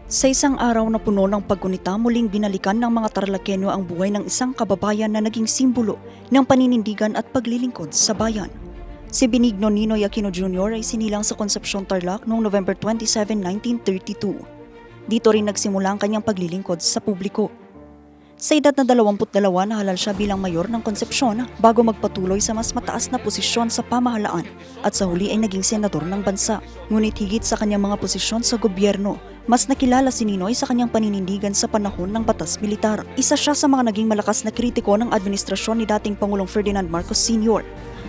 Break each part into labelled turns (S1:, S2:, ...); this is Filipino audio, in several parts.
S1: Sa isang araw na puno ng paggunita, muling binalikan ng mga Tarlakenyo ang buhay ng isang kababayan na naging simbolo ng paninindigan at paglilingkod sa bayan. Si Benigno Ninoy Aquino Jr. ay sinilang sa Concepcion, Tarlac noong November 27, 1932. Dito rin nagsimula ang kanyang paglilingkod sa publiko. Sa edad na 22, nahalal siya bilang mayor ng Concepcion bago magpatuloy sa mas mataas na posisyon sa pamahalaan at sa huli ay naging senador ng bansa. Ngunit higit sa kanyang mga posisyon sa gobyerno, mas nakilala si Ninoy sa kanyang paninindigan sa panahon ng batas militar. Isa siya sa mga naging malakas na kritiko ng administrasyon ni dating Pangulong Ferdinand Marcos Sr.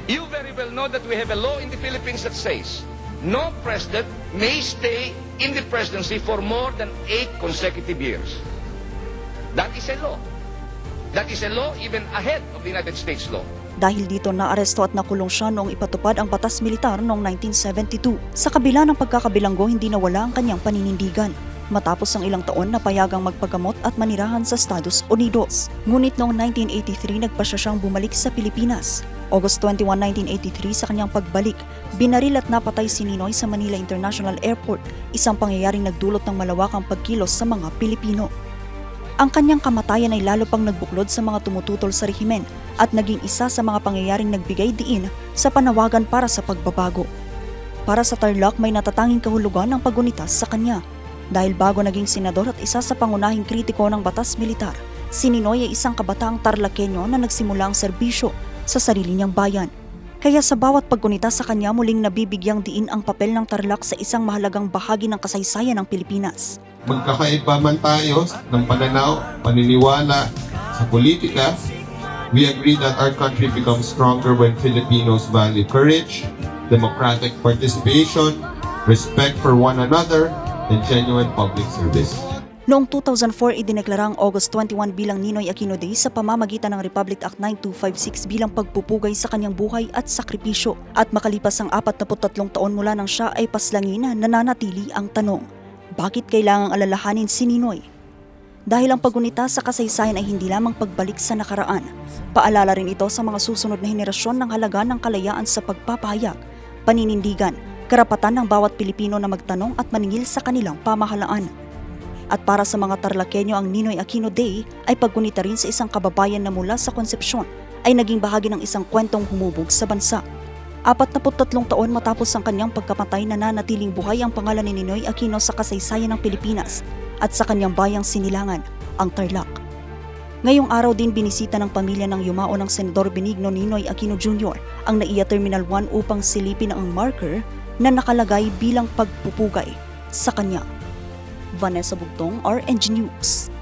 S2: You very well know that we have a law in the Philippines that says no president may stay in the presidency for more than 8 consecutive years. That is a law. That is a law even ahead of the United States law.
S1: Dahil dito naaresto at nakulong siya noong ipatupad ang batas militar noong 1972. Sa kabila ng pagkakabilanggo, hindi nawala ang kanyang paninindigan. Matapos ang ilang taon na payagang magpagamot at manirahan sa Estados Unidos. Ngunit noong 1983 nagpasya siyang bumalik sa Pilipinas. August 21, 1983 sa kanyang pagbalik, binaril at napatay si Ninoy sa Manila International Airport, isang pangyayaring nagdulot ng malawakang pagkilos sa mga Pilipino. Ang kanyang kamatayan ay lalo pang nagbuklod sa mga tumututol sa rehimen at naging isa sa mga pangyayaring nagbigay diin sa panawagan para sa pagbabago. Para sa Tarlac, may natatanging kahulugan ng pagunita sa kanya. Dahil bago naging senador at isa sa pangunahing kritiko ng batas militar, si Ninoy ay isang kabataang Tarlakenyo na nagsimula ang serbisyo sa sarili niyang bayan. Kaya sa bawat paggunita sa kanya, muling nabibigyang diin ang papel ng Tarlac sa isang mahalagang bahagi ng kasaysayan ng Pilipinas.
S3: Magkakaiba man tayo ng pananaw, paniniwala sa politika, we agree that our country becomes stronger when Filipinos value courage, democratic participation, respect for one another, and genuine public service.
S1: Noong 2004, idineklara ang August 21 bilang Ninoy Aquino Day sa pamamagitan ng Republic Act 9256 bilang pagpupugay sa kanyang buhay at sakripisyo. At makalipas ang 43 taon mula nang siya ay paslangin, nananatili ang tanong, bakit kailangang alalahanin si Ninoy? Dahil ang pagunita sa kasaysayan ay hindi lamang pagbalik sa nakaraan. Paalala rin ito sa mga susunod na henerasyon ng halaga ng kalayaan sa pagpapahayag, paninindigan, karapatan ng bawat Pilipino na magtanong at maningil sa kanilang pamahalaan. At para sa mga Tarlakenyo, ang Ninoy Aquino Day ay paggunita rin sa isang kababayan na mula sa Concepcion ay naging bahagi ng isang kwentong humubog sa bansa. 43 taon matapos ang kanyang pagkamatay, nananatiling buhay ang pangalan ni Ninoy Aquino sa kasaysayan ng Pilipinas at sa kanyang bayang sinilangan, ang Tarlac. Ngayong araw din binisita ng pamilya ng yumao ng Senador Benigno Ninoy Aquino Jr. ang NAIA Terminal 1 upang silipin ang marker na nakalagay bilang pagpupugay sa kanya. Vanessa Bugtong, RNG News.